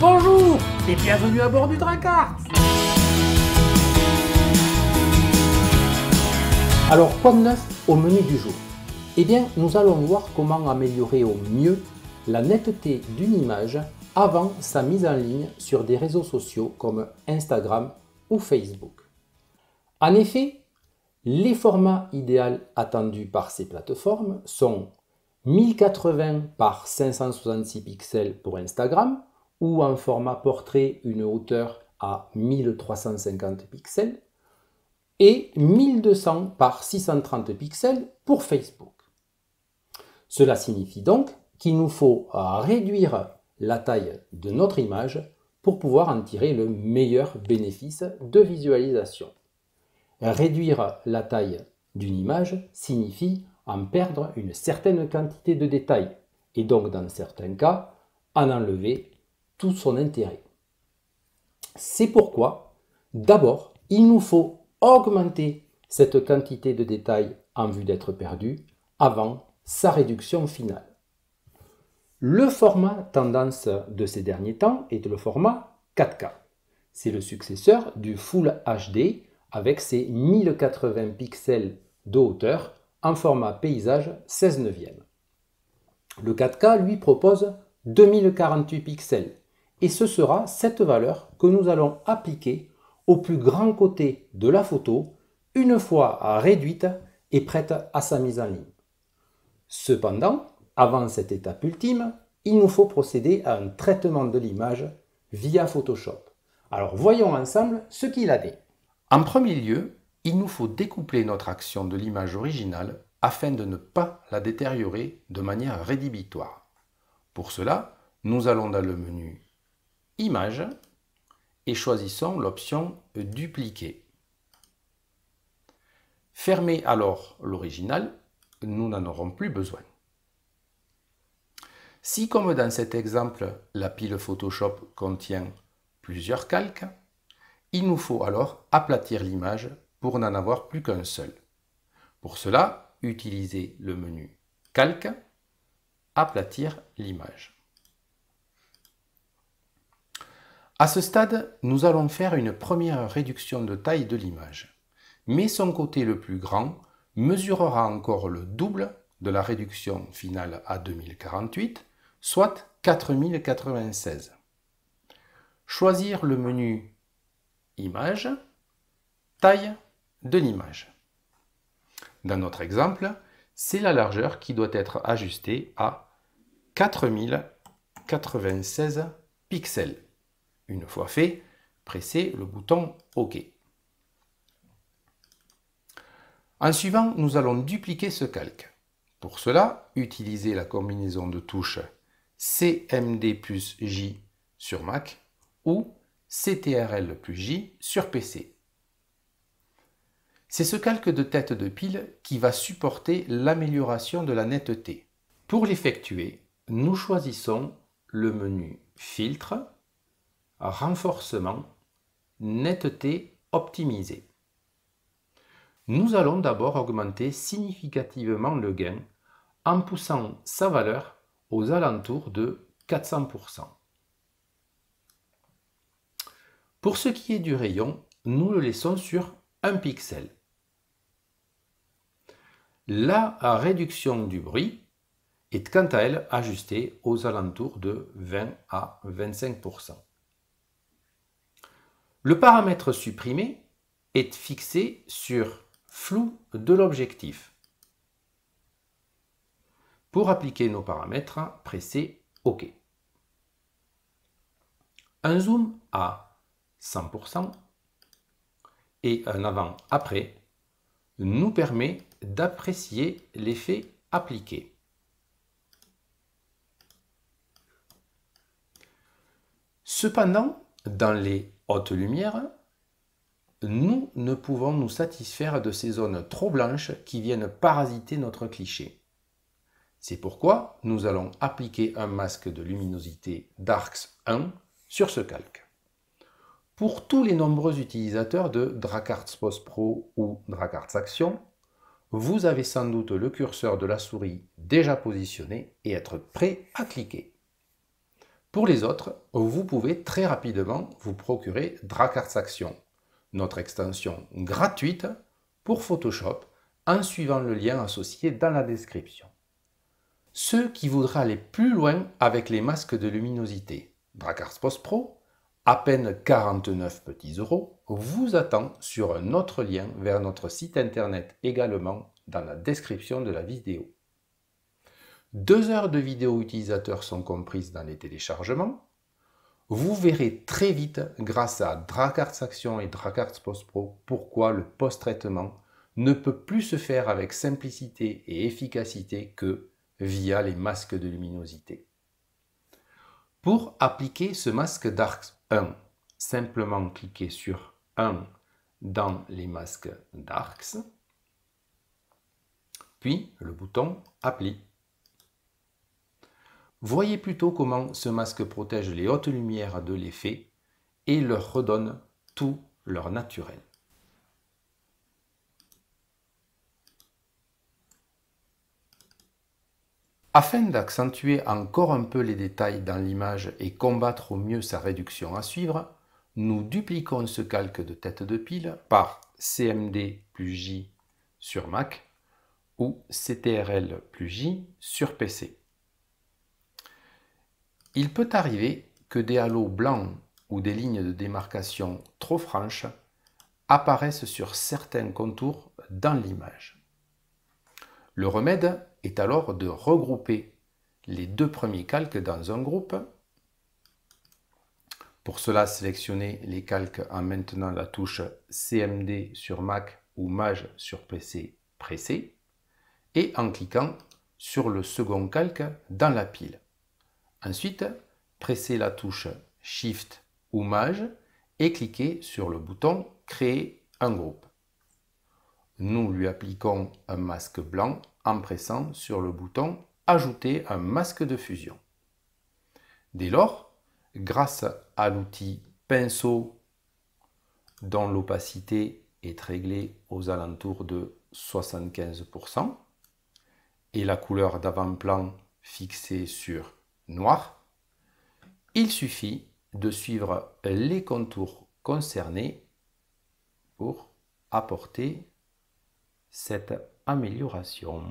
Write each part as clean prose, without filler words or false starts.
Bonjour et bienvenue à bord du Dracart. Alors, quoi de neuf au menu du jour? Eh bien, nous allons voir comment améliorer au mieux la netteté d'une image avant sa mise en ligne sur des réseaux sociaux comme Instagram ou Facebook. En effet, les formats idéaux attendus par ces plateformes sont 1080 par 566 pixels pour Instagram ou en format portrait une hauteur à 1350 pixels et 1200 par 630 pixels pour Facebook. Cela signifie donc qu'il nous faut réduire la taille de notre image pour pouvoir en tirer le meilleur bénéfice de visualisation. Réduire la taille d'une image signifie en perdre une certaine quantité de détails et donc dans certains cas en enlever tout son intérêt. C'est pourquoi d'abord il nous faut augmenter cette quantité de détails en vue d'être perdu avant sa réduction finale. Le format tendance de ces derniers temps est le format 4K. C'est le successeur du Full HD avec ses 1080 pixels de hauteur en format paysage 16 neuvième. Le 4K lui propose 2048 pixels et ce sera cette valeur que nous allons appliquer au plus grand côté de la photo une fois réduite et prête à sa mise en ligne. Cependant, avant cette étape ultime, il nous faut procéder à un traitement de l'image via Photoshop. Alors voyons ensemble ce qu'il a dit. En premier lieu, il nous faut découpler notre action de l'image originale afin de ne pas la détériorer de manière rédhibitoire. Pour cela, nous allons dans le menu Images et choisissons l'option Dupliquer. Fermez alors l'original, nous n'en aurons plus besoin. Si, comme dans cet exemple, la pile Photoshop contient plusieurs calques, il nous faut alors aplatir l'image pour n'en avoir plus qu'un seul. Pour cela, utilisez le menu Calque, Aplatir l'image. À ce stade, nous allons faire une première réduction de taille de l'image, mais son côté le plus grand mesurera encore le double de la réduction finale à 2048, soit 4096. Choisir le menu Image, Taille de l'image. Dans notre exemple, c'est la largeur qui doit être ajustée à 4096 pixels. Une fois fait, pressez le bouton OK. En suivant, nous allons dupliquer ce calque. Pour cela, utilisez la combinaison de touches CMD plus J sur Mac ou CTRL plus J sur PC. C'est ce calque de tête de pile qui va supporter l'amélioration de la netteté. Pour l'effectuer, nous choisissons le menu Filtre, Renforcement, Netteté optimisée. Nous allons d'abord augmenter significativement le gain en poussant sa valeur aux alentours de 400%. Pour ce qui est du rayon, nous le laissons sur 1 pixel. La réduction du bruit est quant à elle ajustée aux alentours de 20 à 25%. Le paramètre supprimé est fixé sur flou de l'objectif. Pour appliquer nos paramètres, pressez OK. Un zoom à 100% et un avant-après nous permet d'apprécier l'effet appliqué. Cependant, dans les hautes lumières, nous ne pouvons nous satisfaire de ces zones trop blanches qui viennent parasiter notre cliché. C'est pourquoi nous allons appliquer un masque de luminosité Darks 1 sur ce calque. Pour tous les nombreux utilisateurs de Dracart Post Pro ou Dracart Action, vous avez sans doute le curseur de la souris déjà positionné et être prêt à cliquer. Pour les autres, vous pouvez très rapidement vous procurer Dracarts Action, notre extension gratuite pour Photoshop, en suivant le lien associé dans la description. Ceux qui voudraient aller plus loin avec les masques de luminosité, Dracarts Post Pro, à peine 49 petits euros, vous attend sur un autre lien vers notre site internet également dans la description de la vidéo. 2 heures de vidéo utilisateur sont comprises dans les téléchargements. Vous verrez très vite, grâce à Dracarts Action et Dracarts Post Pro, pourquoi le post-traitement ne peut plus se faire avec simplicité et efficacité que via les masques de luminosité. Pour appliquer ce masque Darks 1, simplement cliquez sur 1 dans les masques Darks, puis le bouton Appli. Voyez plutôt comment ce masque protège les hautes lumières de l'effet et leur redonne tout leur naturel. Afin d'accentuer encore un peu les détails dans l'image et combattre au mieux sa réduction à suivre, nous dupliquons ce calque de tête de pile par CMD plus J sur Mac ou CTRL plus J sur PC. Il peut arriver que des halos blancs ou des lignes de démarcation trop franches apparaissent sur certains contours dans l'image. Le remède est alors de regrouper les 2 premiers calques dans un groupe. Pour cela, sélectionnez les calques en maintenant la touche CMD sur Mac ou Maj sur PC pressé et en cliquant sur le second calque dans la pile. Ensuite, pressez la touche Shift ou Maj et cliquez sur le bouton Créer un groupe. Nous lui appliquons un masque blanc en pressant sur le bouton Ajouter un masque de fusion. Dès lors, grâce à l'outil pinceau dont l'opacité est réglée aux alentours de 75% et la couleur d'avant-plan fixée sur noir, il suffit de suivre les contours concernés pour apporter cette amélioration.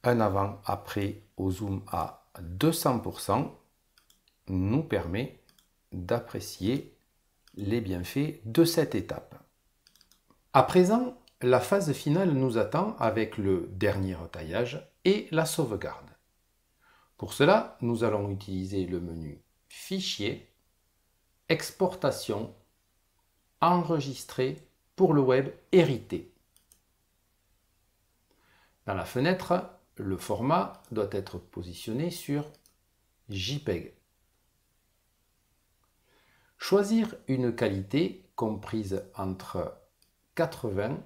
Un avant-après au zoom à 200% nous permet d'apprécier les bienfaits de cette étape. À présent, la phase finale nous attend avec le dernier retaillage et la sauvegarde. Pour cela, nous allons utiliser le menu Fichier, Exportation, Enregistrer pour le web hérité. Dans la fenêtre, le format doit être positionné sur JPEG. Choisir une qualité comprise entre 80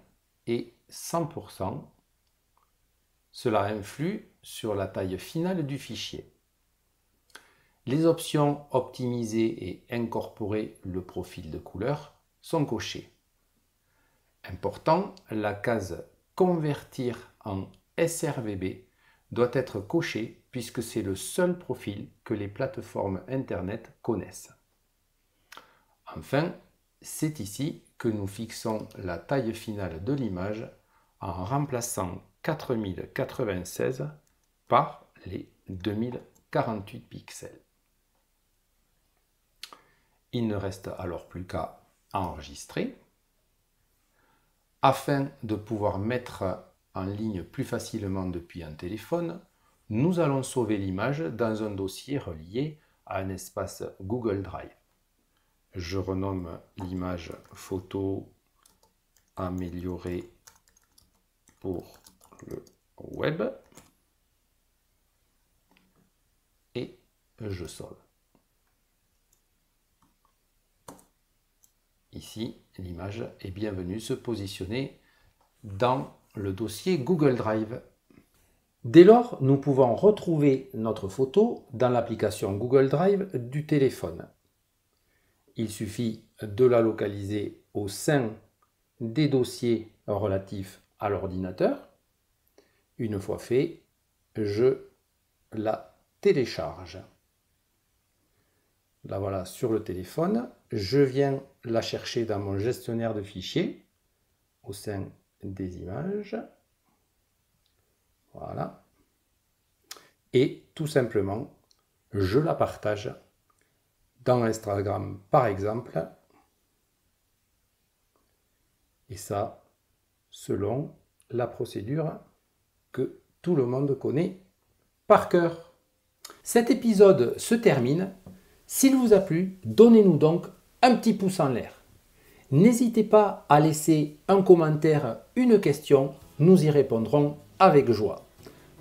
et 100%. Cela influe sur la taille finale du fichier. Les options optimiser et incorporer le profil de couleur sont cochées. Important, la case convertir en sRGB doit être cochée puisque c'est le seul profil que les plateformes internet connaissent. Enfin, c'est ici que nous fixons la taille finale de l'image en remplaçant 4096 par les 2048 pixels. Il ne reste alors plus qu'à enregistrer. Afin de pouvoir mettre en ligne plus facilement depuis un téléphone, nous allons sauver l'image dans un dossier relié à un espace Google Drive. Je renomme l'image photo améliorée pour le web et je sauve. Ici, l'image est bien venue se positionner dans le dossier Google Drive. Dès lors, nous pouvons retrouver notre photo dans l'application Google Drive du téléphone. Il suffit de la localiser au sein des dossiers relatifs à l'ordinateur. Une fois fait, je la télécharge. La voilà sur le téléphone. Je viens la chercher dans mon gestionnaire de fichiers au sein des images. Voilà. Et tout simplement, je la partage dans Instagram par exemple. Et ça, selon la procédure que tout le monde connaît par cœur. Cet épisode se termine. S'il vous a plu, donnez-nous donc un petit pouce en l'air. N'hésitez pas à laisser un commentaire, une question, nous y répondrons avec joie.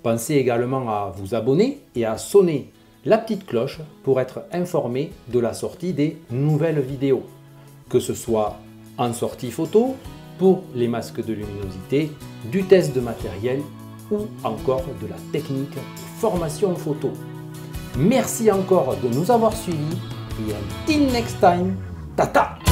Pensez également à vous abonner et à sonner la petite cloche pour être informé de la sortie des nouvelles vidéos, que ce soit en sortie photo, pour les masques de luminosité, du test de matériel ou encore de la technique formation photo. Merci encore de nous avoir suivis et until next time, tata!